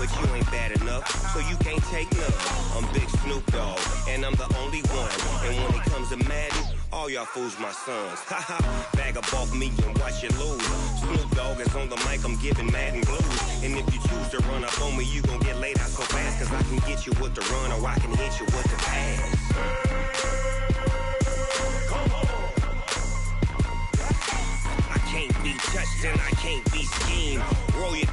but you ain't bad enough, so you can't take none. I'm Big Snoop Dogg, and I'm the only one. And when it comes to Madden, all y'all fools my sons. Haha, bag up off me and watch you lose. Snoop Dogg is on the mic, I'm giving Madden blues. And if you choose to run up on me, you gon' get laid out so fast, cause I can get you with the run or I can hit you with the pass. I can't be touched and I can't be schemed. Roll it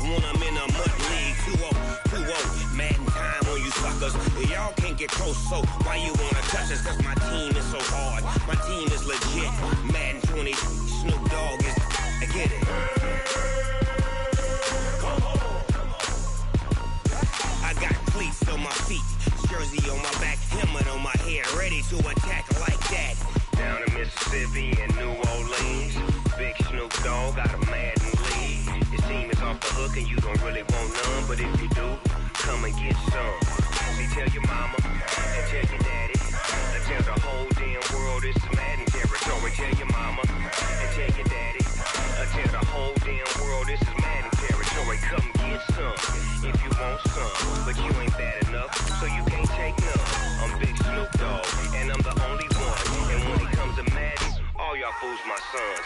when I'm in a mud league. 2-0, Madden time on you suckers. Y'all can't get close, so why you wanna touch us? Cause my team is so hard, my team is legit. Madden 20, Snoop Dogg is, I get it. I got cleats on my feet, jersey on my back, helmet on my head, ready to attack like that. Down in Mississippi and New Orleans, Big Snoop Dogg got a Madden lead. Your team is off the hook and you don't really want none, but if you do, come and get some. See, tell your mama and tell your daddy, and tell the whole damn world it's Madden territory. Tell your mama and tell your daddy, and tell the whole damn world this is Madden territory. Come get some if you want some, but you ain't bad enough, so you can't take none. I'm Big Snoop Dogg, and I'm the only one. And when it comes to Madden, all y'all fools my sons.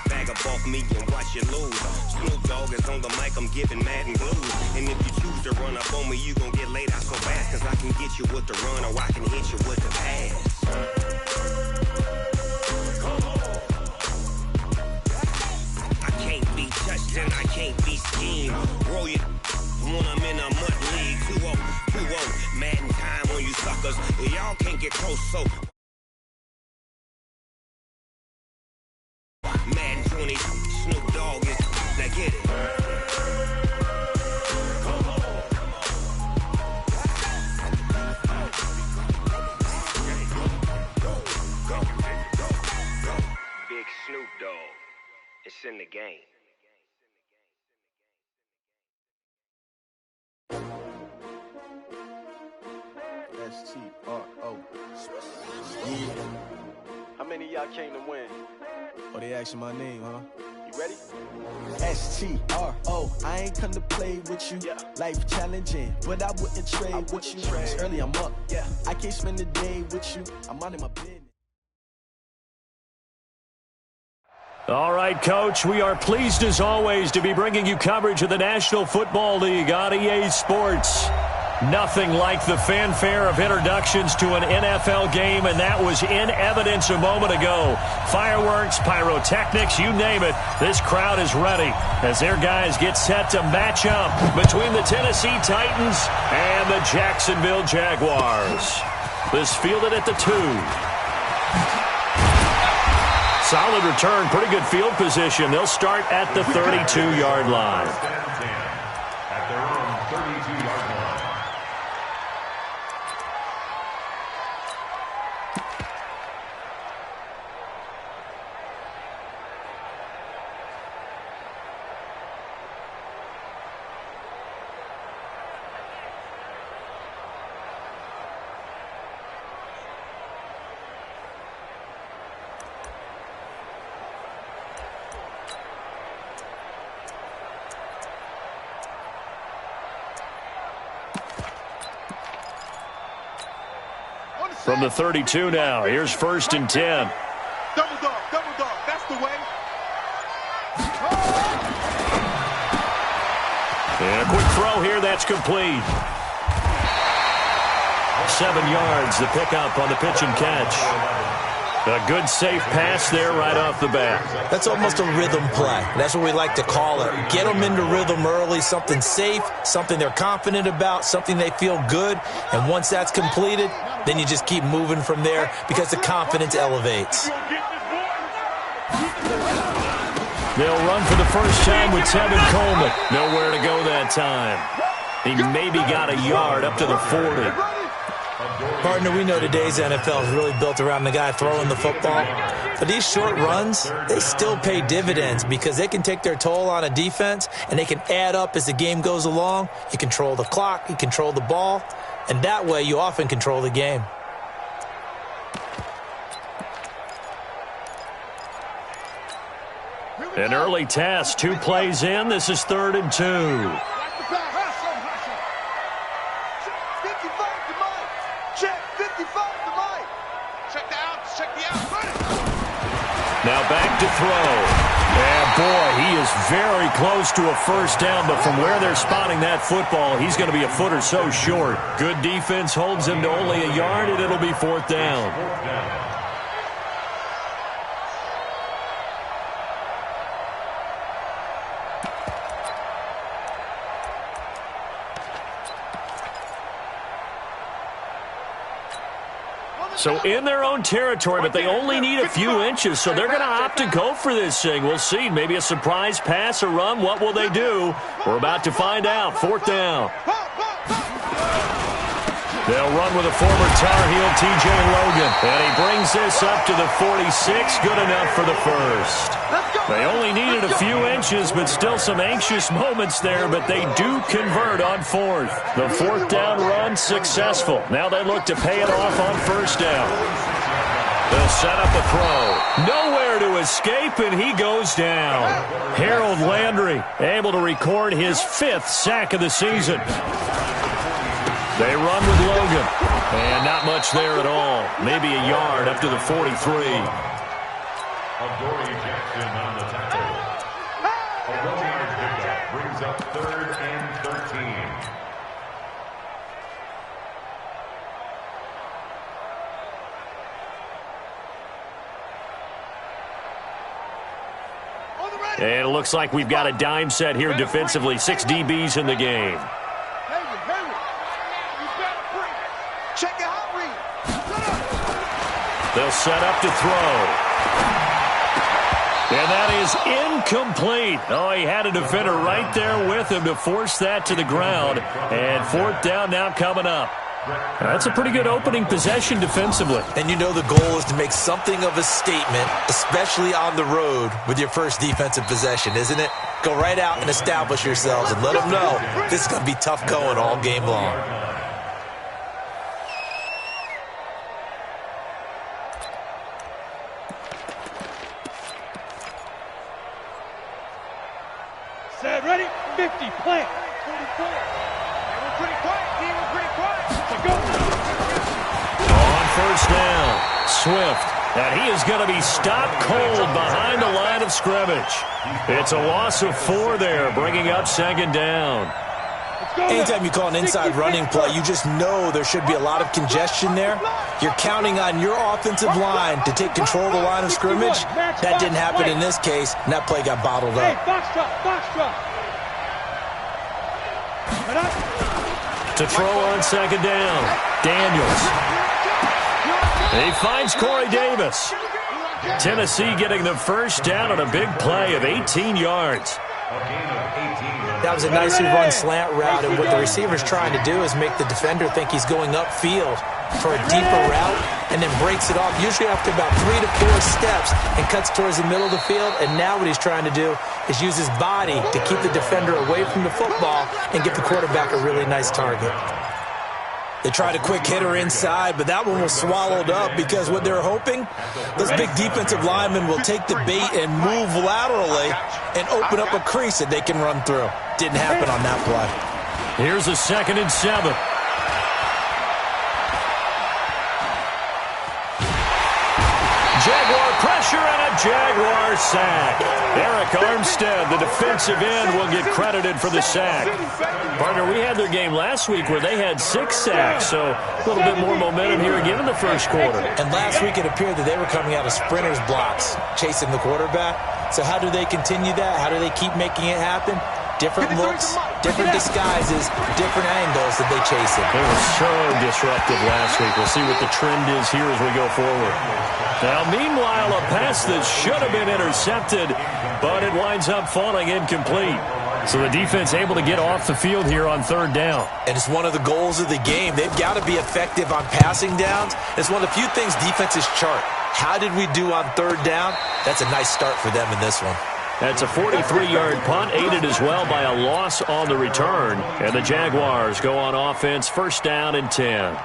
Bag up off me and watch you lose. Snoop Dogg is on the mic, I'm giving Madden blues. And if you choose to run up on me, you gon' get laid out so fast, cause I can get you with the run or I can hit you with the pass. I can't be touched and I can't be schemed. Roll it when I'm in a mud league. 2-0, Madden time on you suckers. Y'all can't get close, so Madden 20, Snoop Dogg is, now get it. Big Snoop Dogg, it's in the game. S-T-R-O. Yeah. How many of y'all came to win? Oh, they asking my name, huh? You ready? S-T-R-O. I ain't come to play with you. Yeah. Life challenging, but I wouldn't trade with you. It's early, I'm up. Yeah. I can't spend the day with you. I'm minding my business. All right, Coach, we are pleased as always to be bringing you coverage of the National Football League on EA Sports. Nothing like the fanfare of introductions to an NFL game, and that was in evidence a moment ago. Fireworks, pyrotechnics, you name it. This crowd is ready as their guys get set to match up between the Tennessee Titans and the Jacksonville Jaguars. This fielded at the 2. Solid return, pretty good field position. They'll start at the 32-yard line. At their own 32-yard line. From the 32 now, here's 1st and 10. Double dog, that's the way. And a quick throw here, that's complete. 7 yards, the pickup on the pitch and catch. A good, safe pass there right off the bat. That's almost a rhythm play. That's what we like to call it. Get them into rhythm early, something safe, something they're confident about, something they feel good. And once that's completed, then you just keep moving from there because the confidence elevates. They'll run for the first time with Tevin Coleman. Nowhere to go that time. He maybe got a yard up to the 40. Partner, we know today's NFL is really built around the guy throwing the football. But these short runs, they still pay dividends because they can take their toll on a defense and they can add up as the game goes along. You control the clock, you control the ball, and that way you often control the game. An early test, 2 plays in. This is 3rd and 2. Now back to throw. And boy, he is very close to a first down, but from where they're spotting that football, he's going to be a foot or so short. Good defense holds him to only a yard, and it'll be fourth down. So in their own territory, but they only need a few inches, so they're going to opt to go for this thing. We'll see. Maybe a surprise pass or run. What will they do? We're about to find out. Fourth down. They'll run with a former Tar Heel, T.J. Logan. And he brings this up to the 46. Good enough for the first. They only needed a few inches, but still some anxious moments there, but they do convert on fourth. The fourth down run successful. Now they look to pay it off on first down. They'll set up a throw. Nowhere to escape, and he goes down. Harold Landry able to record his 5th sack of the season. They run with Logan, and not much there at all. Maybe a yard up to the 43. Jackson on the tackle. A 1-yard pickup brings up 3rd and 13. And it looks like we've got a dime set here defensively. 6 DBs in the game. They'll set up to throw. And that is incomplete. Oh, he had a defender right there with him to force that to the ground. And fourth down now coming up. That's a pretty good opening possession defensively. And you know the goal is to make something of a statement, especially on the road with your first defensive possession, isn't it? Go right out and establish yourselves and let them know this is going to be tough going all game long. Set, ready, 50, plant, 44. We're pretty quiet, team, we're pretty quiet. So go. On first down, Swift. And he is going to be stopped cold behind the line of scrimmage. It's a loss of 4 there, bringing up second down. Anytime you call an inside running play, you just know there should be a lot of congestion there. You're counting on your offensive line to take control of the line of scrimmage. That didn't happen in this case, and that play got bottled up. To throw on second down, Daniels. He finds Corey Davis. Tennessee getting the first down on a big play of 18 yards. That was a nicely run slant route, and what the receiver's trying to do is make the defender think he's going upfield for a deeper route and then breaks it off, usually after about 3 to 4 steps, and cuts towards the middle of the field. And now what he's trying to do is use his body to keep the defender away from the football and give the quarterback a really nice target. They tried a quick hitter inside, but that one was swallowed up because what they're hoping, those big defensive linemen will take the bait and move laterally and open up a crease that they can run through. Didn't happen on that play. Here's a 2nd and 7. Jaguar pressure and a Jaguar sack. Eric Armstead, the defensive end, will get credited for the sack. Partner, we had their game last week where they had 6 sacks, so a little bit more momentum here again in the first quarter. And last week it appeared that they were coming out of sprinters blocks, chasing the quarterback. So how do they continue that? How do they keep making it happen? Different looks, different disguises, different angles that they chase it. They were so disruptive last week. We'll see what the trend is here as we go forward. Now, meanwhile, a pass that should have been intercepted, but it winds up falling incomplete. So the defense able to get off the field here on third down. And it's one of the goals of the game. They've got to be effective on passing downs. It's one of the few things defenses chart. How did we do on third down? That's a nice start for them in this one. That's a 43-yard punt, aided as well by a loss on the return. And the Jaguars go on offense, first down and 10.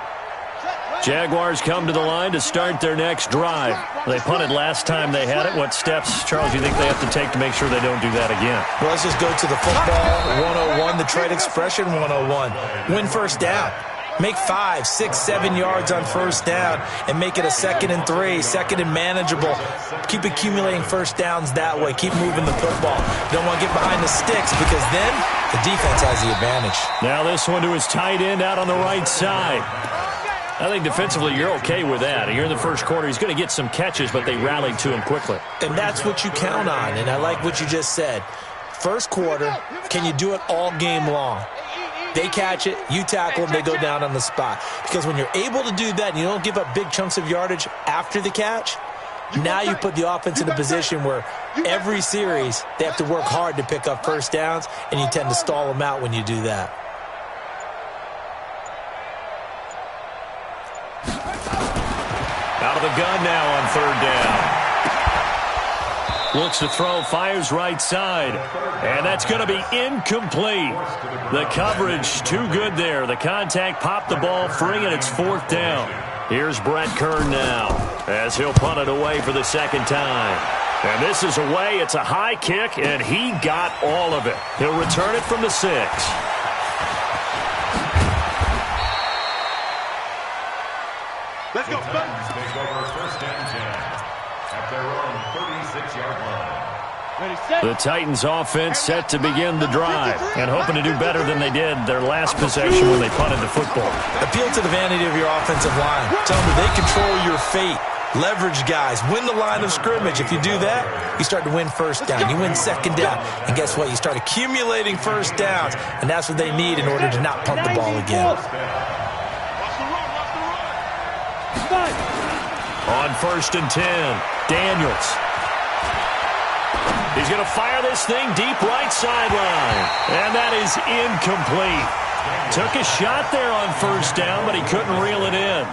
Jaguars come to the line to start their next drive. They punted last time they had it. What steps, Charles, you think they have to take to make sure they don't do that again? Well, let's just go to the football 101, the trade expression 101. Win first down. Make 5, 6, 7 yards on first down and make it a 2nd and 3, 2nd and manageable. Keep accumulating first downs that way. Keep moving the football. You don't want to get behind the sticks because then the defense has the advantage. Now this one to his tight end out on the right side. I think defensively you're okay with that. Here in the first quarter, he's going to get some catches, but they rallied to him quickly. And that's what you count on, and I like what you just said. First quarter, can you do it all game long? They catch it, you tackle them, they go down on the spot. Because when you're able to do that and you don't give up big chunks of yardage after the catch, now you put the offense in a position where every series they have to work hard to pick up first downs, and you tend to stall them out when you do that. Out of the gun now on third down. Looks to throw, fires right side. And that's going to be incomplete. The coverage too good there. The contact popped the ball free, and it's fourth down. Here's Brett Kern now as he'll punt it away for the second time. And this is away. It's a high kick, and he got all of it. He'll return it from the 6. Let's go, son. Take over first and 10 at their own 36-yard line. Ready, set. The Titans offense set to begin the drive and hoping to do better than they did their last possession when they punted the football. Appeal to the vanity of your offensive line. Tell them that they control your fate. Leverage guys. Win the line of scrimmage. If you do that, you start to win first down. You win second down. And guess what? You start accumulating first downs. And that's what they need in order to not punt the ball again. On first and 10, Daniels. He's going to fire this thing deep right sideline. And that is incomplete. Took a shot there on first down, but he couldn't reel it in.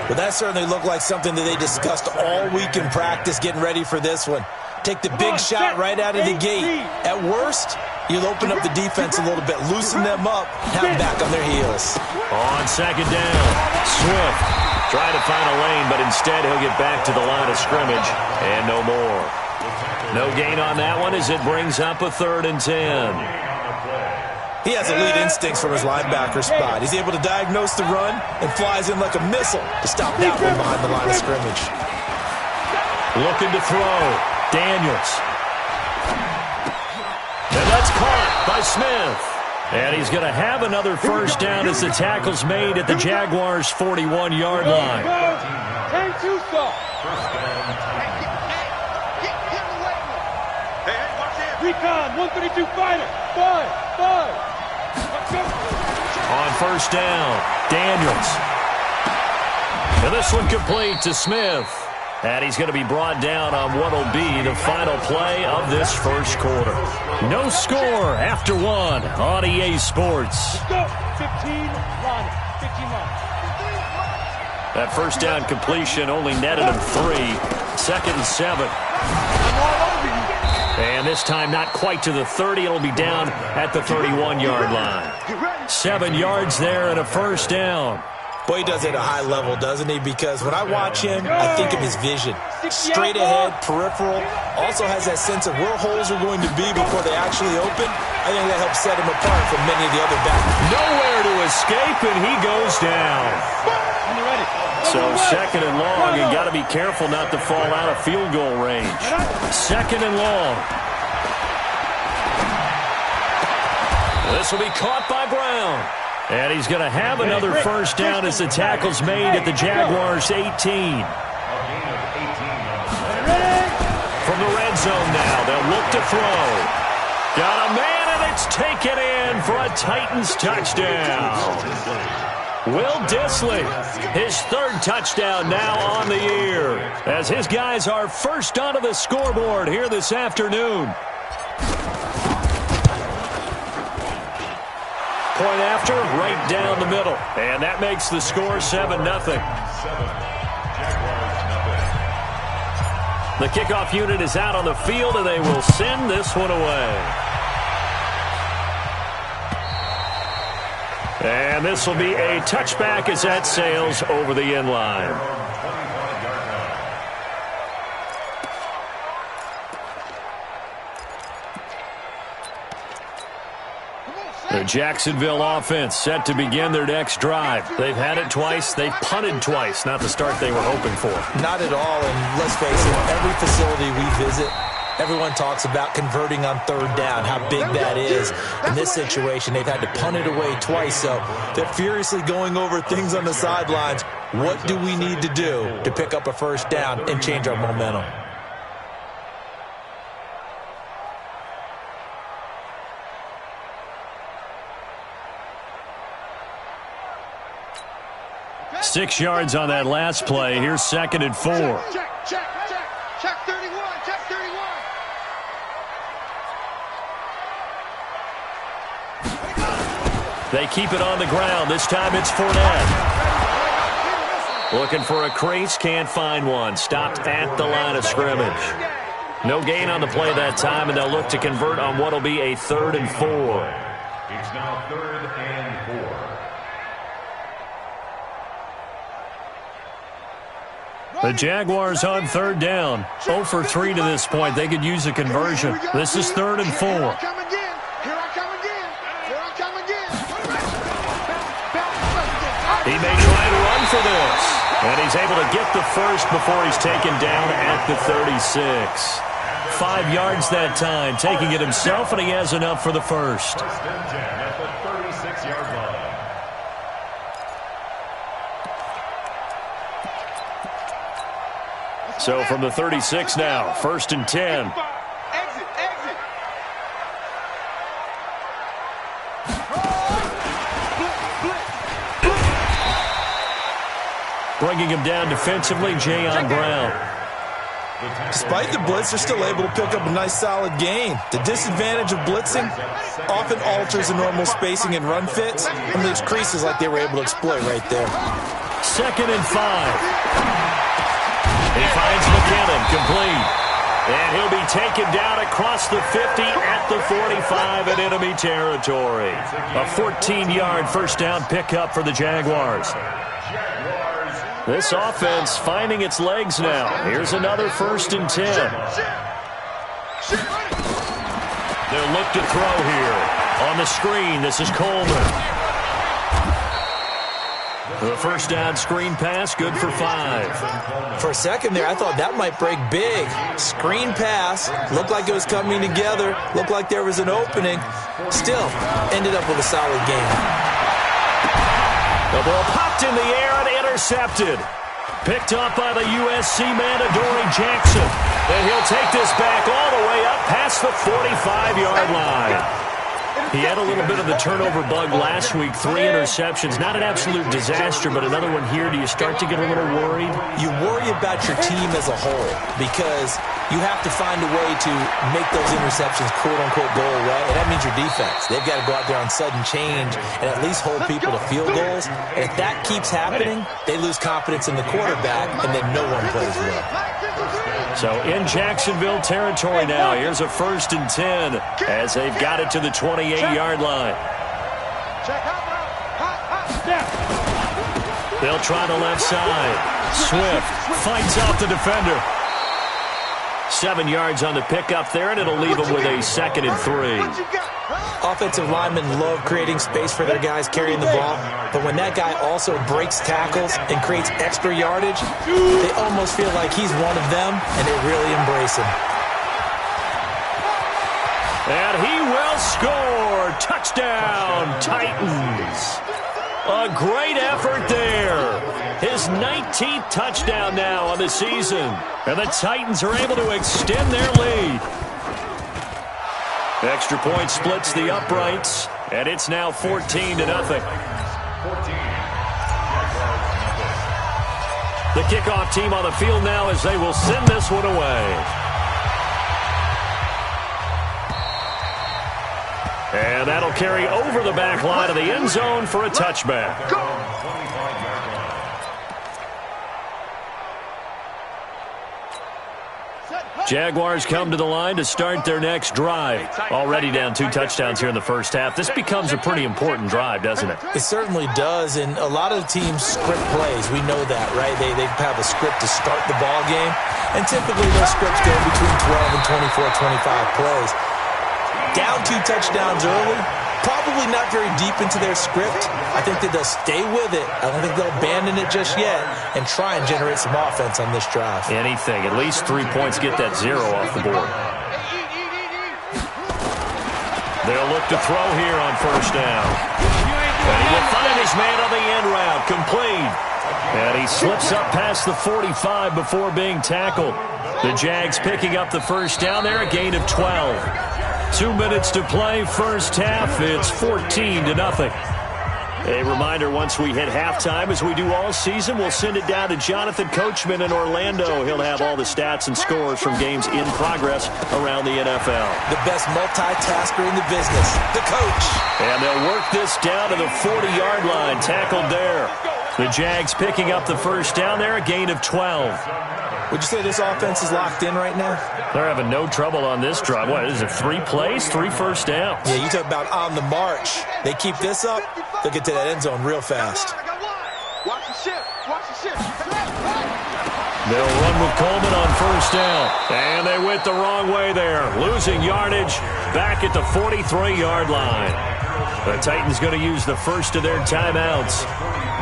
Well, that certainly looked like something that they discussed all week in practice getting ready for this one. Take the big shot right out of the gate. At worst, you'll open up the defense a little bit, loosen them up, have them back on their heels. On second down, Swift tried to find a lane, but instead he'll get back to the line of scrimmage and no more. No gain on that one as it brings up a 3rd and 10. He has elite instincts from his linebacker spot. He's able to diagnose the run and flies in like a missile to stop that one behind the line of scrimmage. Looking to throw, Daniels. And that's caught by Smith. And he's going to have another first down as the tackle's made at the Jaguars' 41-yard line. Recon, 132 fighter. 5. On first down, Daniels. And this one complete to Smith. And he's going to be brought down on what will be the final play of this first quarter. No score after one on EA Sports. Let's go. 15 line. 15 line. That first down completion only netted him 3. 2nd and 7. And this time not quite to the 30. It'll be down at the 31-yard line. 7 yards there and a first down. Boy, he does it at a high level, doesn't he? Because when I watch him, I think of his vision. Straight ahead, peripheral. Also has that sense of where holes are going to be before they actually open. I think that helps set him apart from many of the other backs. Nowhere to escape, and he goes down. So 2nd and long, you got to be careful not to fall out of field goal range. 2nd and long. This will be caught by Brown. And he's going to have another first down as the tackle's made at the Jaguars' 18. From the red zone now, they'll look to throw. Got a man, and it's taken in for a Titans touchdown. Will Dissly, his 3rd touchdown now on the year, as his guys are first onto the scoreboard here this afternoon. Point after, right down the middle. And that makes the score 7-0. The kickoff unit is out on the field, and they will send this one away. And this will be a touchback as that sails over the end line. The The Jacksonville offense set to begin their next drive. They've had it twice. They've punted twice. Not the start they were hoping for. Not at all, and let's face it, every facility we visit, everyone talks about converting on third down, how big that is. In this situation, they've had to punt it away twice, so they're furiously going over things on the sidelines. What do we need to do to pick up a first down and change our momentum? Okay. 6 yards on that last play. Here's 2nd and 4. Check 31, check 31. They keep it on the ground. This time it's Fournette. Looking for a crease, can't find one. Stopped at the line of scrimmage. No gain on the play that time, and they'll look to convert on what will be a 3rd and 4. It's now 3rd and 4. The Jaguars on 3rd down. 0 for 3 to this point. They could use a conversion. This is 3rd and 4. Here I come again. Here I come again. Here I come again. He may try to run for this. And he's able to get the first before he's taken down at the 36. 5 yards that time, taking it himself, and he has enough for the first. 1st and 10 at the 36-yard line. So from the 36 now, 1st and 10. Exit, exit. Bringing him down defensively, Jayon Brown. Despite the blitz, they're still able to pick up a nice, solid gain. The disadvantage of blitzing often alters the normal spacing and run fits and leaves creases like they were able to exploit right there. 2nd and 5. He finds McKinnon, complete. And he'll be taken down across the 50 at the 45 in enemy territory. A 14-yard first down pickup for the Jaguars. This offense finding its legs now. Here's another 1st and 10. They'll look to throw here. On the screen, this is Coleman. The first down screen pass, good for 5. For a second there, I thought that might break big. Screen pass, looked like it was coming together, looked like there was an opening. Still, ended up with a solid game. The ball popped in the air and intercepted. Picked up by the USC man, Adoree Jackson. And he'll take this back all the way up past the 45-yard line. He had a little bit of the turnover bug last week, 3 interceptions. Not an absolute disaster, but another one here. Do you start to get a little worried? You worry about your team as a whole because you have to find a way to make those interceptions, quote-unquote, go away, and that means your defense. They've got to go out there on sudden change and at least hold people to field goals. And if that keeps happening, they lose confidence in the quarterback, and then no one plays well. So in Jacksonville territory now, here's a 1st and 10 as they've got it to the 28-yard line. They'll try the left side. Swift fights out the defender. 7 yards on the pickup there, and it'll leave them with a 2nd and 3. Offensive linemen love creating space for their guys carrying the ball, but when that guy also breaks tackles and creates extra yardage, they almost feel like he's one of them, and they really embrace him. And he will score. Touchdown, Titans. A great effort there. His 19th touchdown now on the season. And the Titans are able to extend their lead. Extra point splits the uprights, and it's now 14-0. The kickoff team on the field now as they will send this one away. And that'll carry over the back line of the end zone for a touchback. Jaguars come to the line to start their next drive. Already down 2 touchdowns here in the first half. This becomes a pretty important drive, doesn't it? It certainly does, and a lot of teams script plays. We know that, right? They have a script to start the ball game, and typically those scripts go between 12 and 24, 25 plays. Down 2 touchdowns early, Probably not very deep into their script. I think that they'll stay with it. I don't think they'll abandon it just yet and try and generate some offense on this drive. Anything. At least 3 points, get that 0 off the board. They'll look to throw here on first down. And he will find his man on the end route. Complete. And he slips up past the 45 before being tackled. The Jags picking up the first down there, a gain of 12. 2 minutes to play, first half. It's 14-0. A reminder, once we hit halftime, as we do all season, we'll send it down to Jonathan Coachman in Orlando. He'll have all the stats and scores from games in progress around the NFL. The best multitasker in the business, the coach. And they'll work this down to the 40-yard line, tackled there. The Jags picking up the first down there, a gain of 12. Would you say this offense is locked in right now? They're having no trouble on this drive. What is it, 3 plays, 3 first downs? Yeah, you talk about on the march. They keep this up, they'll get to that end zone real fast. Watch the shift. Watch the shift. They'll run with Coleman on first down. And they went the wrong way there. Losing yardage back at the 43-yard line. The Titans going to use the first of their timeouts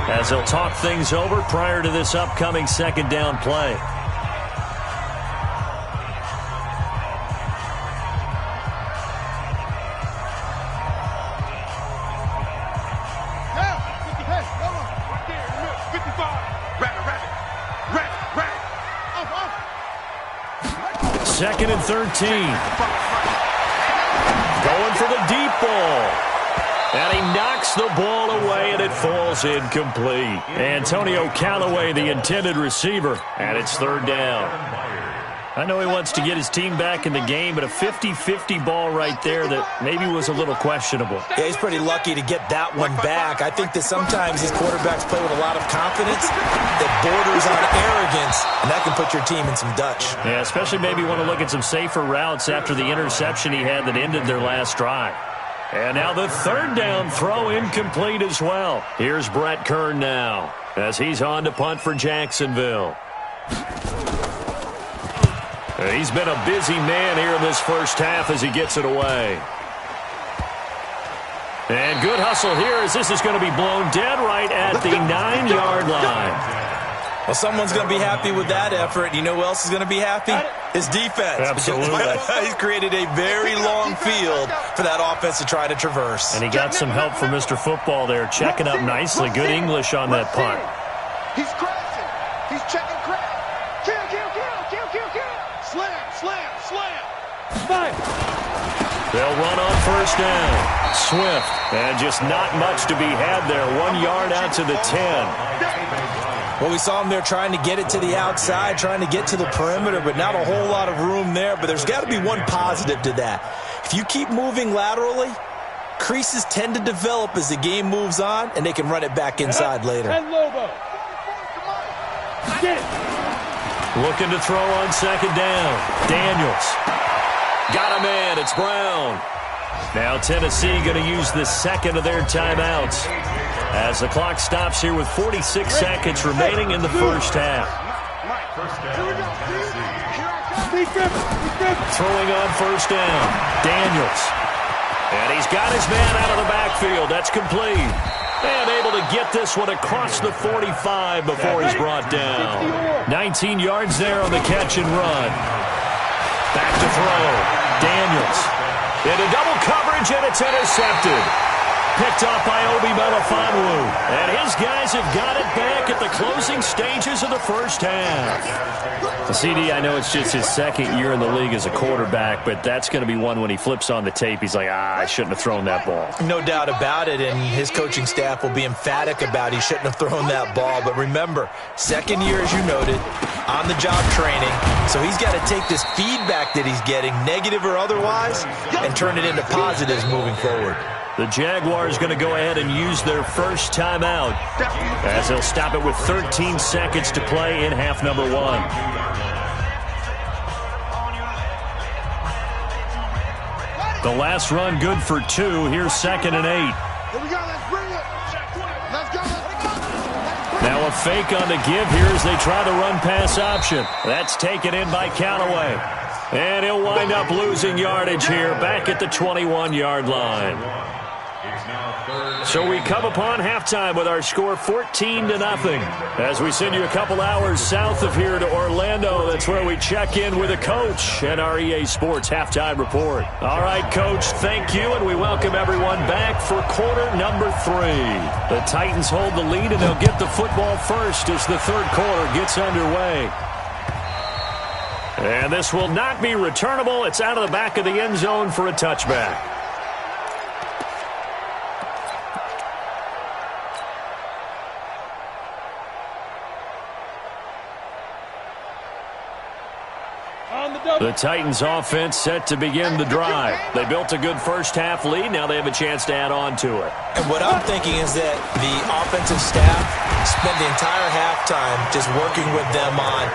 as they'll talk things over prior to this upcoming second down play. Second and 13. Going for the deep ball. And he knocks the ball away, and it falls incomplete. Antonio Callaway, the intended receiver, and it's third down. I know he wants to get his team back in the game, but a 50-50 ball right there that maybe was a little questionable. Yeah, he's pretty lucky to get that one back. I think that sometimes these quarterbacks play with a lot of confidence that borders on arrogance, and that can put your team in some Dutch. Yeah, especially maybe want to look at some safer routes after the interception he had that ended their last drive. And now the third down throw incomplete as well. Here's Brett Kern now as he's on to punt for Jacksonville. He's been a busy man here in this first half as he gets it away. And good hustle here as this is going to be blown dead right at the 9-yard line. Well, someone's going to be happy with that effort. You know who else is going to be happy? His defense. Absolutely. He's created a very long field for that offense to try to traverse. And he got some help from Mr. Football there, checking up nicely. Good English on that punt. He's crashing. He's checking crash. Kill. Slam. Fine. They'll run on first down. Swift. And just not much to be had there. 1 yard out to the 10. Well, we saw him there trying to get it to the outside, trying to get to the perimeter, but not a whole lot of room there. But there's got to be one positive to that. If you keep moving laterally, creases tend to develop as the game moves on, and they can run it back inside later. And Lobo. Get it. Looking to throw on second down. Daniels. Got a man. It's Brown. Now Tennessee going to use the second of their timeouts as the clock stops here with 46 seconds remaining in the first half. Throwing on first down. Daniels. And he's got his man out of the backfield. That's complete. And able to get this one across the 45 before he's brought down. 19 yards there on the catch and run. Back to throw. Daniels. Into double coverage, and it's intercepted. Picked off by Obi Melifonwu. And his guys have got it back at the closing stages of the first half. The CD, I know it's just his second year in the league as a quarterback, but that's going to be one when he flips on the tape. He's like, I shouldn't have thrown that ball. No doubt about it, and his coaching staff will be emphatic about he shouldn't have thrown that ball. But remember, second year, as you noted, on-the-job training. So he's got to take this feedback that he's getting, negative or otherwise, and turn it into positives moving forward. The Jaguars going to go ahead and use their first timeout as they'll stop it with 13 seconds to play in half number 1. The last run good for 2. Here's 2nd and 8. Here we go. Let's bring it. Let's go. Now a fake on the give here as they try the run-pass option. That's taken in by Callaway. And he'll wind up losing yardage here back at the 21-yard line. It's now third. So we come upon halftime with our score 14-0. As we send you a couple hours south of here to Orlando, that's where we check in with a coach and our EA Sports halftime report. All right, Coach, thank you, and we welcome everyone back for quarter number 3. The Titans hold the lead, and they'll get the football first as the third quarter gets underway. And this will not be returnable. It's out of the back of the end zone for a touchback. The Titans offense set to begin the drive. They built a good first half lead. Now they have a chance to add on to it. And what I'm thinking is that the offensive staff spent the entire halftime just working with them on,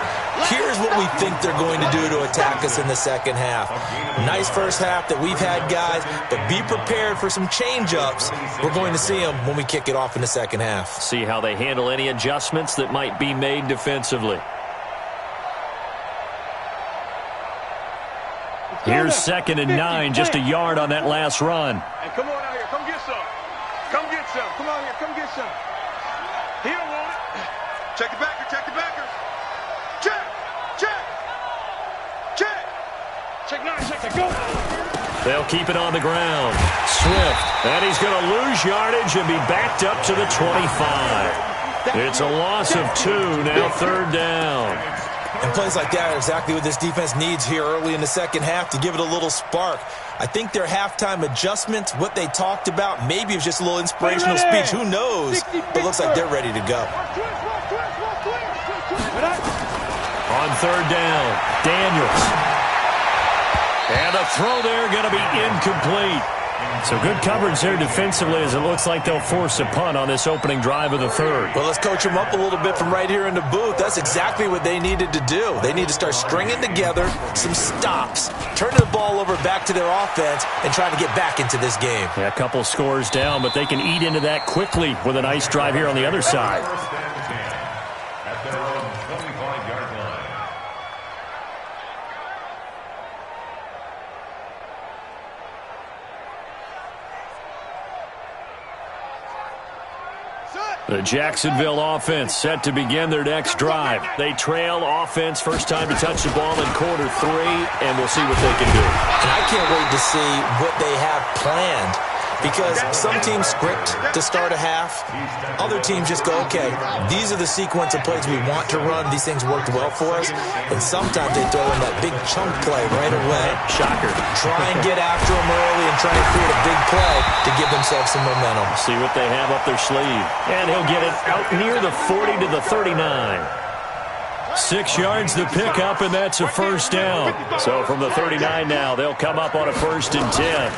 here's what we think they're going to do to attack us in the second half. Nice first half that we've had, guys, but be prepared for some change-ups. We're going to see them when we kick it off in the second half. See how they handle any adjustments that might be made defensively. Here's 2nd and 9, just a yard on that last run. Hey, come on out here. Come get some. Come get some. Come on here. Come get some. He don't want it. Check the backer. Check the backer. Check. Check. Check. Check 9. Check the go. They'll keep it on the ground. Swift. And he's going to lose yardage and be backed up to the 25. It's a loss of 2, now 3rd down. And plays like that are exactly what this defense needs here early in the second half to give it a little spark. I think their halftime adjustments, what they talked about, maybe it was just a little inspirational speech. Who knows? But it looks like they're ready to go. On 3rd down, Daniels. And the throw there going to be incomplete. So good coverage there defensively as it looks like they'll force a punt on this opening drive of the third. Well, let's coach them up a little bit from right here in the booth. That's exactly what they needed to do. They need to start stringing together some stops, turning the ball over back to their offense, and trying to get back into this game. Yeah, a couple scores down, but they can eat into that quickly with a nice drive here on the other side. At their own 25-yard line. The Jacksonville offense set to begin their next drive. They trail offense, first time to touch the ball in quarter 3, and we'll see what they can do. And I can't wait to see what they have planned, because some teams script to start a half. Other teams just go, okay, these are the sequence of plays we want to run. These things worked well for us. And sometimes they throw in that big chunk play right away. Shocker. Try and get after them early and try to create a big play to give themselves some momentum. See what they have up their sleeve. And he'll get it out near the 40 to the 39. 6 yards the pickup, and that's a first down. So from the 39 now, they'll come up on a 1st and 10.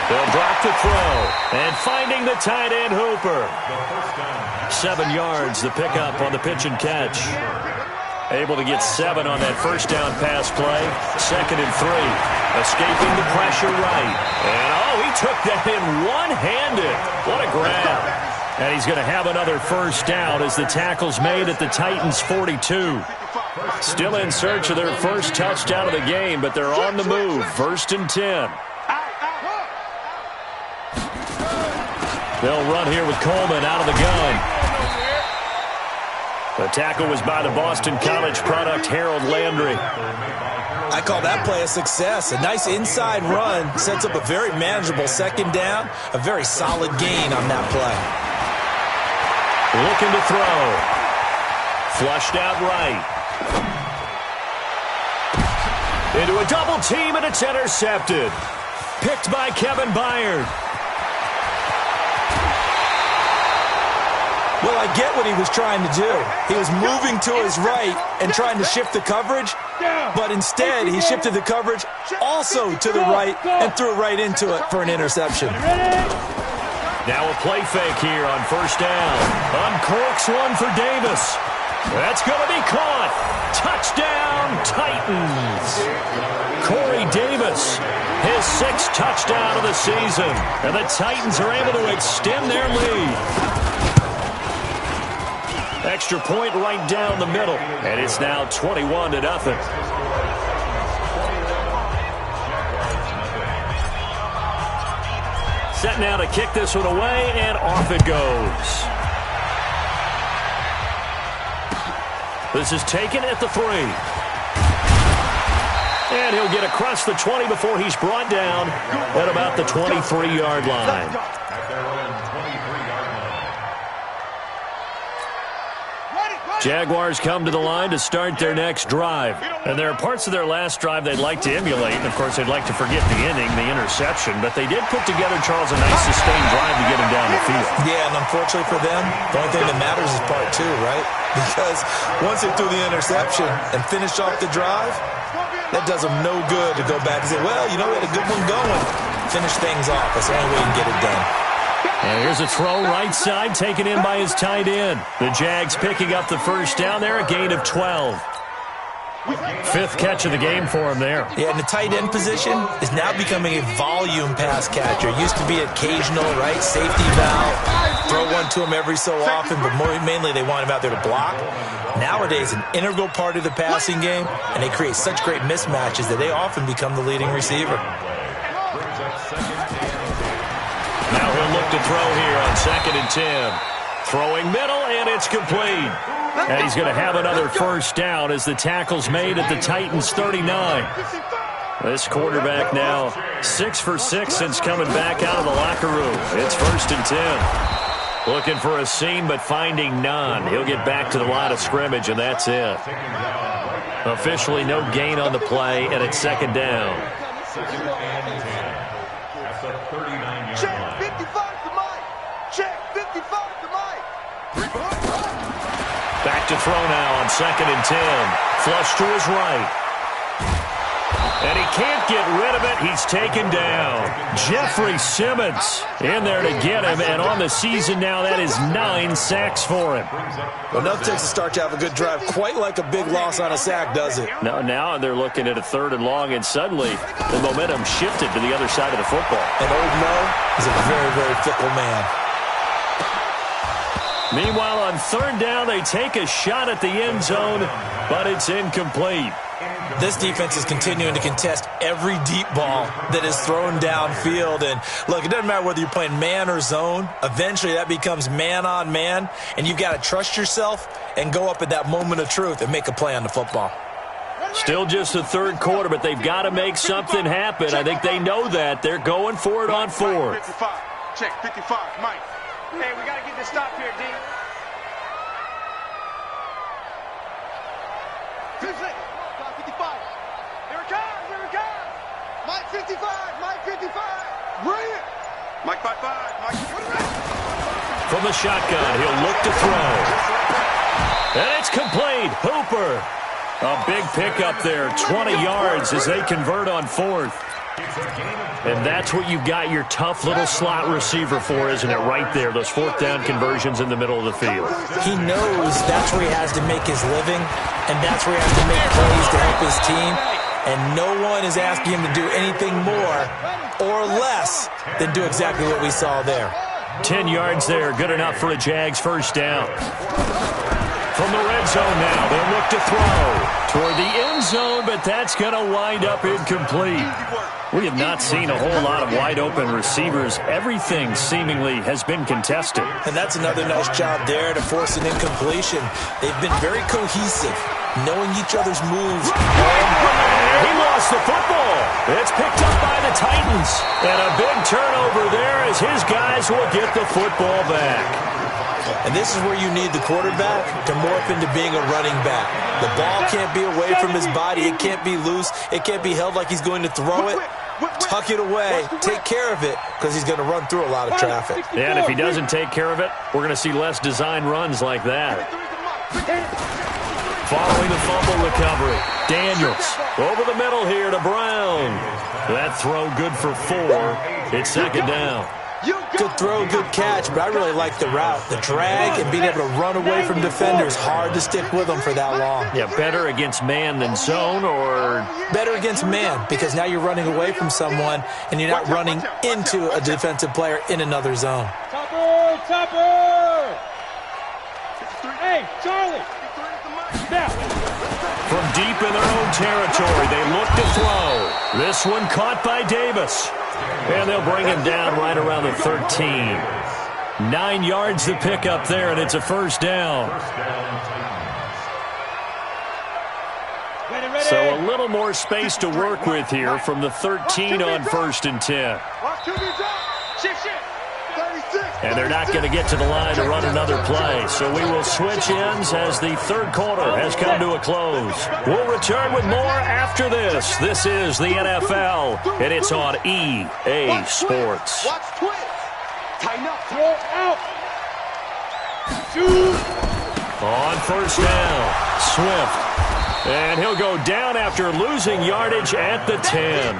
They'll drop the throw, and finding the tight end Hooper. 7 yards, the pickup on the pitch and catch. Able to get 7 on that first down pass play. 2nd and 3. Escaping the pressure right. And, he took that in one-handed. What a grab. And he's going to have another first down as the tackle's made at the Titans' 42. Still in search of their first touchdown of the game, but they're on the move. 1st and 10. They'll run here with Coleman out of the gun. The tackle was by the Boston College product, Harold Landry. I call that play a success. A nice inside run sets up a very manageable 2nd down. A very solid gain on that play. Looking to throw. Flushed out right. Into a double team, and it's intercepted. Picked by Kevin Byard. Well, I get what he was trying to do. He was moving to his right and trying to shift the coverage, but instead he shifted the coverage also to the right and threw right into it for an interception. Now a play fake here on 1st down. Uncorks one for Davis. That's going to be caught. Touchdown, Titans. Corey Davis, his 6th touchdown of the season. And the Titans are able to extend their lead. Extra point right down the middle. And it's now 21-0. Set set now to kick this one away, and off it goes. This is taken at the 3. And he'll get across the 20 before he's brought down at about the 23-yard line. At their own 23-yard line. Jaguars come to the line to start their next drive. And there are parts of their last drive they'd like to emulate. And, of course, they'd like to forget the inning, the interception. But they did put together, Charles, a nice sustained drive to get him down the field. Yeah, and unfortunately for them, the only thing that matters is part 2, right? Because once they threw the interception and finished off the drive, that does them no good to go back and say, well, you know, we had a good one going. Finish things off. That's the only way you can get it done. And here's a throw right side taken in by his tight end. The Jags picking up the first down there, a gain of 12. 5th catch of the game for him there. Yeah, and the tight end position is now becoming a volume pass catcher. It used to be occasional, right? Safety valve, throw one to him every so often, but mainly they want him out there to block. Nowadays, an integral part of the passing game, and they create such great mismatches that they often become the leading receiver. Now he'll look to throw here on 2nd and 10. Throwing middle, and it's complete. And he's going to have another first down as the tackle's made at the Titans' 39. This quarterback now 6 for 6 since coming back out of the locker room. It's 1st and 10. Looking for a seam, but finding none. He'll get back to the line of scrimmage, and that's it. Officially no gain on the play, and it's 2nd down. At the 39-yard Check line. 55 to Mike. Check 55 to Mike. Back to throw now on 2nd and 10. Flush to his right. And he can't get rid of it. He's taken down. Jeffrey Simmons in there to get him. And on the season now, that is 9 sacks for him. Well, nothing takes a start to have a good drive quite like a big loss on a sack, does it? Now they're looking at a 3rd and long, and suddenly the momentum shifted to the other side of the football. And old Mo is a very, very fickle man. Meanwhile, on 3rd down, they take a shot at the end zone, but it's incomplete. This defense is continuing to contest every deep ball that is thrown downfield. And, look, it doesn't matter whether you're playing man or zone. Eventually, that becomes man-on-man, and you've got to trust yourself and go up at that moment of truth and make a play on the football. Still just the 3rd quarter, but they've got to make something happen. I think they know that. They're going for it on 4th. 55. Check 55, Mike. Hey, we got to get this stop here, D. 2 seconds. 55. Here it comes, here it comes. Mike 55. Mike 55. Bring it. Mike 55, Mike. From the shotgun, he'll look to throw. And it's complete. Hooper. A big pickup there, 20 yards as they convert on 4th. And that's what you've got your tough little slot receiver for, isn't it? Right there, those 4th down conversions in the middle of the field. He knows that's where he has to make his living, and that's where he has to make plays to help his team. And no one is asking him to do anything more or less than do exactly what we saw there. 10 yards there, good enough for a Jags first down. From the red zone now, they'll look to throw toward the end zone, but that's going to wind up incomplete. We have not seen a whole lot of wide-open receivers. Everything seemingly has been contested. And that's another nice job there to force an incompletion. They've been very cohesive, knowing each other's moves. He lost the football. It's picked up by the Titans. And a big turnover there as his guys will get the football back. And this is where you need the quarterback to morph into being a running back. The ball can't be away from his body. It can't be loose. It can't be held like he's going to throw it. Tuck it away. Take care of it because he's going to run through a lot of traffic. Yeah, and if he doesn't take care of it, we're going to see less design runs like that. Following the fumble recovery, Daniels over the middle here to Brown. That throw good for 4. It's 2nd down. Good throw, good catch, but I really like the route. The drag and being able to run away from defenders. Hard to stick with them for that long. Yeah, better against man than zone, or better against man because now you're running away from someone and you're not running into a defensive player in another zone. Topper! Hey, Charlie! Now. From deep in their own territory, they look to throw. This one caught by Davis. And they'll bring him down right around the 13. 9 yards to pick up there, and it's a first down. So a little more space to work with here from the 13 on 1st and 10. And they're not going to get to the line to run another play. So we will switch ends as the third quarter has come to a close. We'll return with more after this. This is the NFL, and it's on EA Sports. Tighten up. Throw out. Shoot. On first down, Swift. And he'll go down after losing yardage at the 10.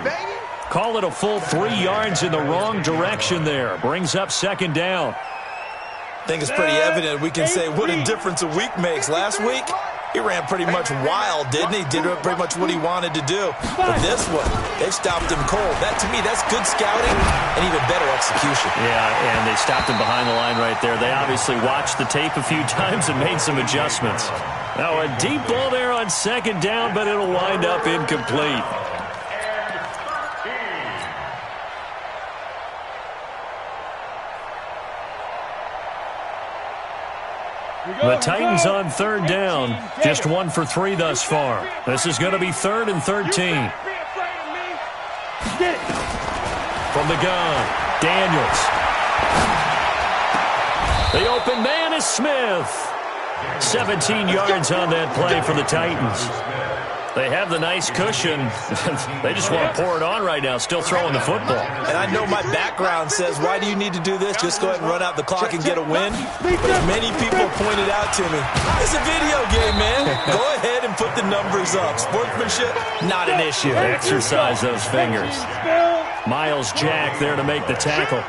Call it a full 3 yards in the wrong direction there. Brings up second down. I think it's pretty evident. We can say what a difference a week makes. Last week, he ran pretty much wild, didn't he? Did pretty much what he wanted to do. But this one, they stopped him cold. That, to me, that's good scouting and even better execution. Yeah, and they stopped him behind the line right there. They obviously watched the tape a few times and made some adjustments. Now, a deep ball there on second down, but it'll wind up incomplete. The Titans on third down, just 1 for 3 thus far. This is going to be 3rd and 13. From the gun, Daniels. The open man is Smith. 17 yards on that play for the Titans. They have the nice cushion. They just want to pour it on right now, still throwing the football. And I know my background says, why do you need to do this? Just go ahead and run out the clock and get a win. But as many people pointed out to me, it's a video game, man. Go ahead and put the numbers up. Sportsmanship, not an issue. Exercise those fingers. Miles Jack there to make the tackle.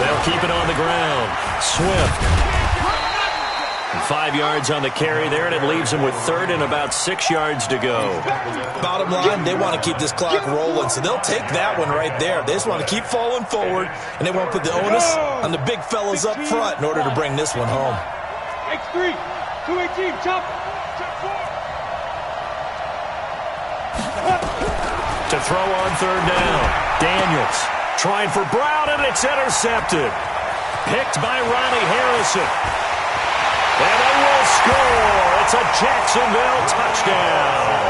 They'll keep it on the ground. Swift. 5 yards on the carry there, and it leaves them with 3rd and about 6 yards to go. Bottom line, they want to keep this clock rolling, so they'll take that one right there. They just want to keep falling forward, and they want to put the onus on the big fellas up front in order to bring this one home. X3, 218, chop. To throw on third down, Daniels trying for Brown, and it's intercepted. Picked by Ronnie Harrison. And they will score. It's a Jacksonville touchdown.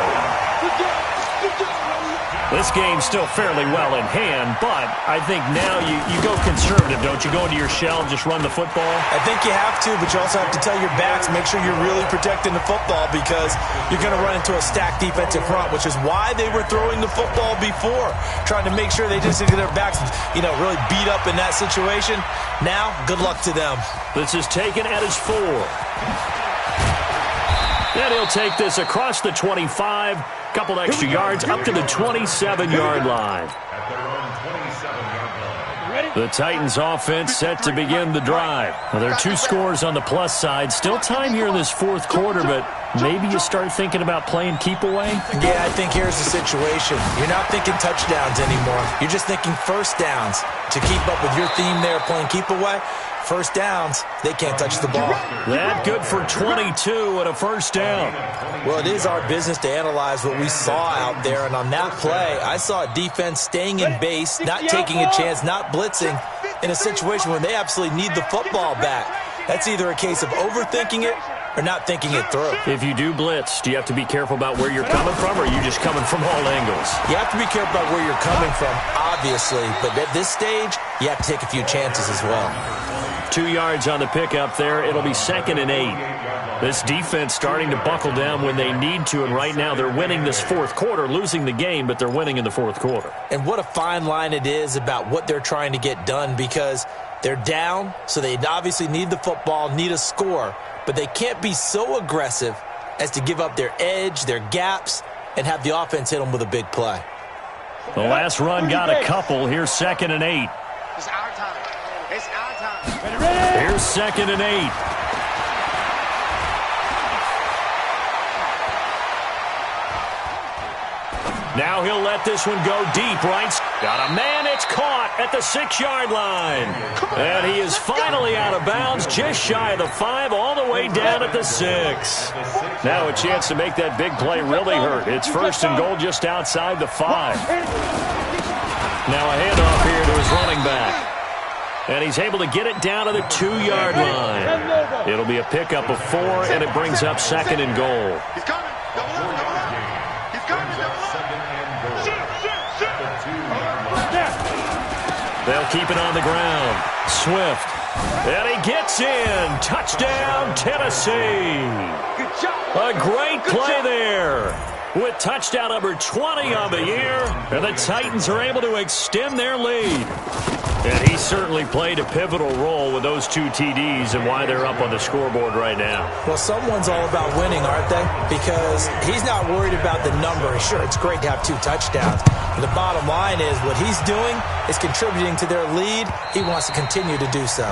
This game's still fairly well in hand, but I think now you go conservative, don't you? Go into your shell and just run the football? I think you have to, but you also have to tell your backs, make sure you're really protecting the football because you're going to run into a stacked defensive front, which is why they were throwing the football before, trying to make sure they just get their backs, really beat up in that situation. Now, good luck to them. This is taken at his 4. And he'll take this across the 25, couple extra yards up to the 27-yard line. The Titans offense set to begin the drive. Well, there are 2 scores on the plus side. Still time here in this 4th quarter, but maybe you start thinking about playing keep away? Yeah, I think here's the situation. You're not thinking touchdowns anymore. You're just thinking first downs. To keep up with your theme there, playing keep away, first downs, they can't touch the ball. That good for 22 and a first down. Well, it is our business to analyze what we saw out there, and on that play, I saw a defense staying in base, not taking a chance, not blitzing, in a situation where they absolutely need the football back. That's either a case of overthinking it or not thinking it through. If you do blitz, do you have to be careful about where you're coming from, or are you just coming from all angles? You have to be careful about where you're coming from, obviously, but at this stage, you have to take a few chances as well. 2 yards on the pickup there. It'll be 2nd and 8. This defense starting to buckle down when they need to, and right now they're winning this 4th quarter, losing the game, but they're winning in the 4th quarter. And what a fine line it is about what they're trying to get done, because they're down, so they obviously need the football, need a score, but they can't be so aggressive as to give up their edge, their gaps, and have the offense hit them with a big play. The last run got a couple. Here's 2nd and 8. It's our time. It's our time. Here's 2nd and 8. Now he'll let this one go deep, right? Got a man, it's caught at the 6-yard line. And he is finally out of bounds, just shy of the 5, all the way down at the 6. Now a chance to make that big play really hurt. It's 1st and goal just outside the 5. Now a handoff here to his running back. And he's able to get it down to the 2-yard line. It'll be a pickup of 4, and it brings up 2nd and goal. He's coming. Double up, double up. He's coming, double up. They'll keep it on the ground. Swift. And he gets in. Touchdown, Tennessee. A great play there. With touchdown number 20 on the year. And the Titans are able to extend their lead. And he certainly played a pivotal role with those 2 TDs and why they're up on the scoreboard right now. Well, someone's all about winning, aren't they? Because he's not worried about the number. Sure, it's great to have 2 touchdowns. But the bottom line is what he's doing is contributing to their lead. He wants to continue to do so.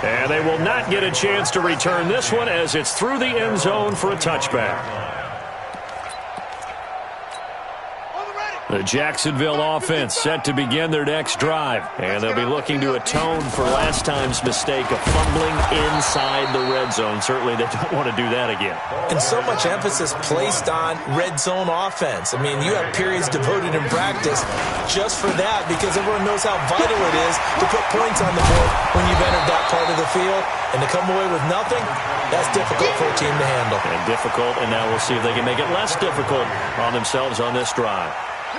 And they will not get a chance to return this one as it's through the end zone for a touchback. The Jacksonville offense set to begin their next drive. And they'll be looking to atone for last time's mistake of fumbling inside the red zone. Certainly they don't want to do that again. And so much emphasis placed on red zone offense. I mean, you have periods devoted in practice just for that because everyone knows how vital it is to put points on the board when you've entered that part of the field. And to come away with nothing, that's difficult for a team to handle. And difficult, and now we'll see if they can make it less difficult on themselves on this drive.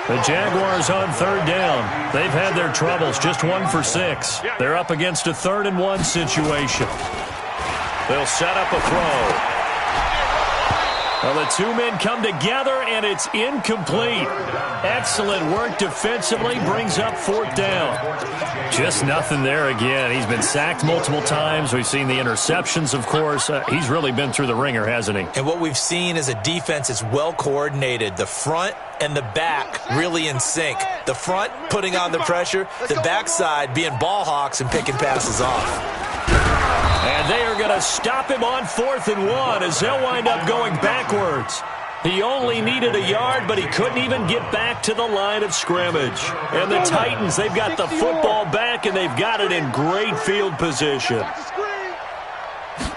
The Jaguars on 3rd down. They've had their troubles, just 1 for 6. They're up against a 3rd and 1 situation. They'll set up a throw. Well, the 2 men come together, and it's incomplete. Excellent work defensively, brings up 4th down. Just nothing there again. He's been sacked multiple times. We've seen the interceptions, of course. He's really been through the ringer, hasn't he? And what we've seen is a defense that's well coordinated. The front and the back really in sync. The front putting on the pressure, the backside being ball hawks and picking passes off. And they are going to stop him on 4th and 1 as they'll wind up going backwards. He only needed a yard, but he couldn't even get back to the line of scrimmage. And the Titans, they've got the football back, and they've got it in great field position.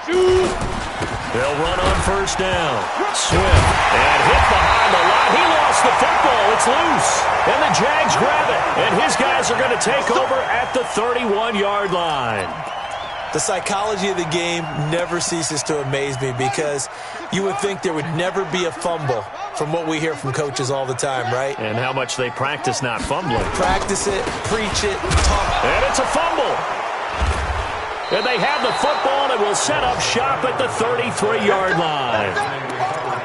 They'll run on 1st down. Swift, and hit behind the line. He lost the football. It's loose. And the Jags grab it. And his guys are going to take over at the 31-yard line. The psychology of the game never ceases to amaze me because you would think there would never be a fumble from what we hear from coaches all the time, right? And how much they practice not fumbling. Practice it, preach it, talk. And it's a fumble. And they have the football and will set up shop at the 33-yard line.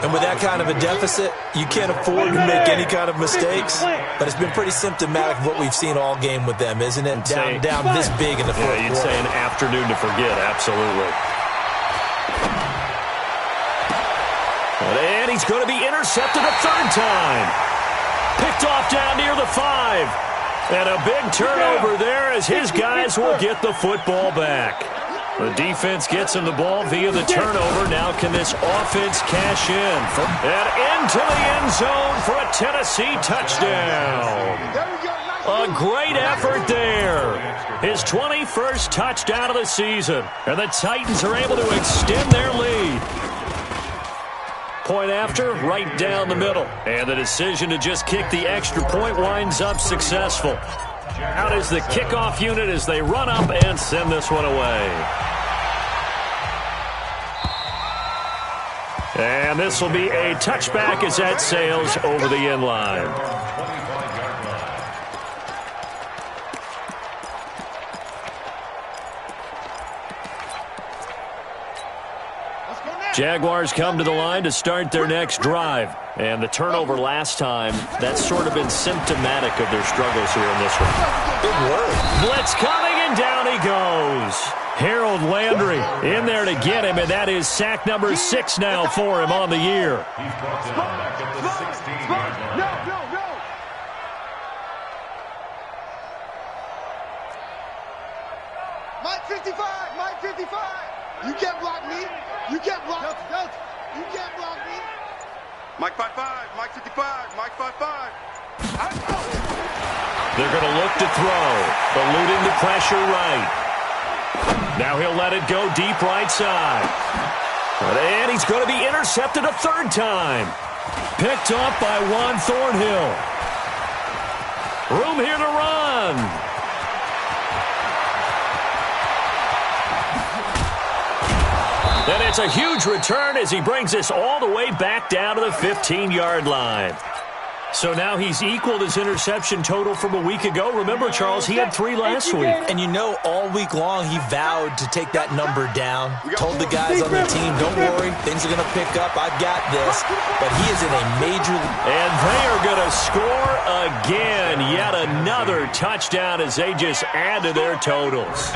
And with that kind of a deficit, you can't afford to make any kind of mistakes. But it's been pretty symptomatic of what we've seen all game with them, isn't it? Down this big in the fourth quarter. You'd say an afternoon to forget, absolutely. And he's going to be intercepted a 3rd time. Picked off down near the 5. And a big turnover there as his guys will get the football back. The defense gets him the ball via the turnover. Now can this offense cash in? And into the end zone for a Tennessee touchdown. A great effort there. His 21st touchdown of the season. And the Titans are able to extend their lead. Point after, right down the middle. And the decision to just kick the extra point winds up successful. Out is the kickoff unit as they run up and send this one away. And this will be a touchback as that sails over the end line. Jaguars come to the line to start their next drive. And the turnover last time, that's sort of been symptomatic of their struggles here in this one. Big word. Blitz coming, and down he goes. Harold Landry in there to get him, and that is sack number 6 now for him on the year. He's brought down back at the 16-yard line. No. Mike 55, Mike 55. You can't block me. You can't block me. You can't block me. Mike 55, Mike 55, Mike 55. They're going to look to throw, eluding the pressure right. Now he'll let it go deep right side. And he's going to be intercepted a third time. Picked up by Juan Thornhill. Room here to run. And it's a huge return as he brings us all the way back down to the 15-yard line. So now he's equaled his interception total from a week ago. Remember, Charles, he had 3 last week. And you know, all week long he vowed to take that number down. Told the guys on the team, don't worry, things are going to pick up. I've got this. But he is in a major... And they are going to score again. Yet another touchdown as they just add to their totals.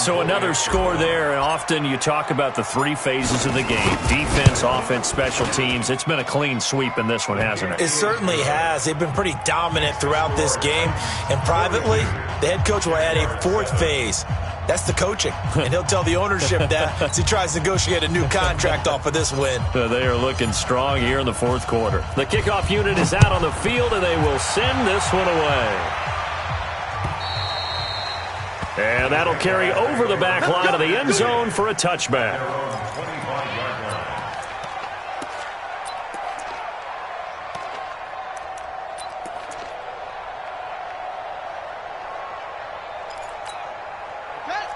So another score there. And often you talk about the 3 phases of the game. Defense, offense, special teams. It's been a clean sweep in this one, hasn't it? It certainly has. They've been pretty dominant throughout this game. And privately, the head coach will add a 4th phase. That's the coaching. And he'll tell the ownership that as he tries to negotiate a new contract off of this win. They are looking strong here in the 4th quarter. The kickoff unit is out on the field, and they will send this one away. And that'll carry over the back line of the end zone for a touchback.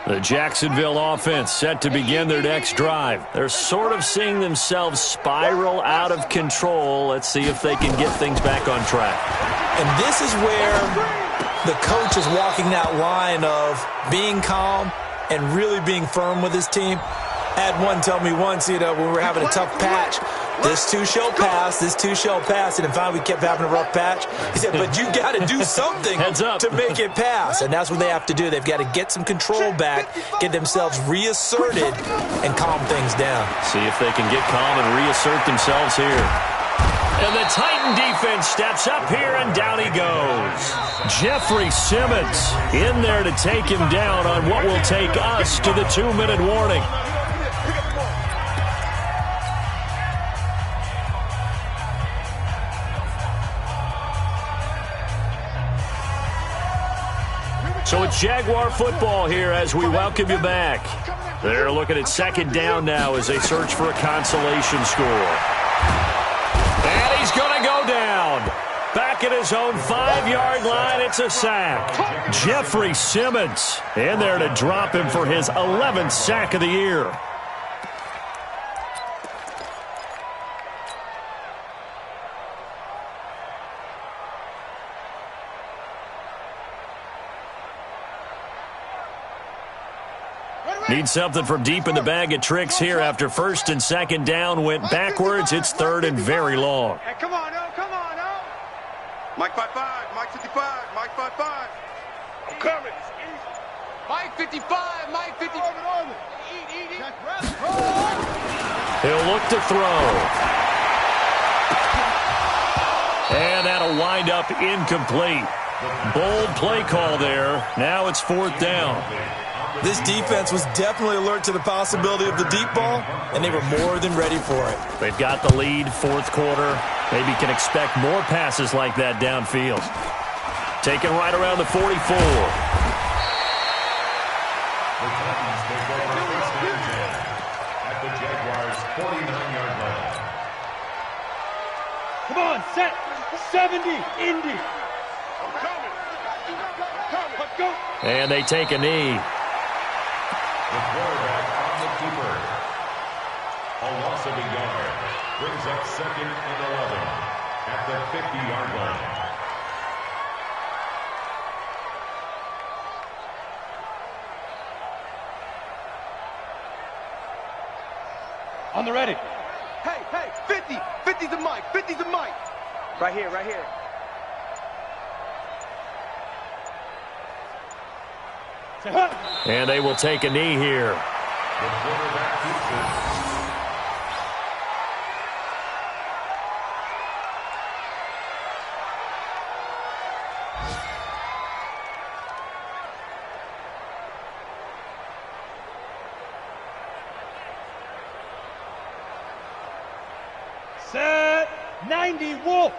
The Jacksonville offense set to begin their next drive. They're sort of seeing themselves spiral out of control. Let's see if they can get things back on track. And this is where the coach is walking that line of being calm and really being firm with his team. I had one tell me once, when we were having a tough patch, this too shall pass, this too shall pass. And finally we kept having a rough patch. He said, but you got to do something to make it pass. And that's what they have to do. They've got to get some control back, get themselves reasserted, and calm things down. See if they can get calm and reassert themselves here. And the Titan defense steps up here, and down he goes. Jeffrey Simmons in there to take him down on what will take us to the 2-minute warning. So it's Jaguar football here as we welcome you back. They're looking at 2nd down now as they search for a consolation score. And he's going to go down. Back at his own 5-yard line, it's a sack. Jeffrey Simmons in there to drop him for his 11th sack of the year. Need something from deep in the bag of tricks here after 1st and 2nd down went backwards. It's 3rd and very long. Hey, come on, now, come on, now. Mike 5-5, Mike 55, Mike 5-5. I'm coming. Mike 55, Mike 55. Eat. He'll look to throw. And that'll wind up incomplete. Bold play call there. Now it's 4th down. This defense was definitely alert to the possibility of the deep ball, and they were more than ready for it. They've got the lead, 4th quarter. Maybe can expect more passes like that downfield. Taken right around the 44. The Titans take over 1st and 10 at the Jaguars' 49-yard line. Come on, set. 70, Indy. I'm coming. Let's go. And they take a knee. The quarterback on the keeper. A loss of a yard brings up 2nd and 11 at the 50-yard line. On the ready. Hey, 50. 50's the mic. 50's the mic. Right here. And they will take a knee here. The quarterback keeps it. Set. 90, Wolf.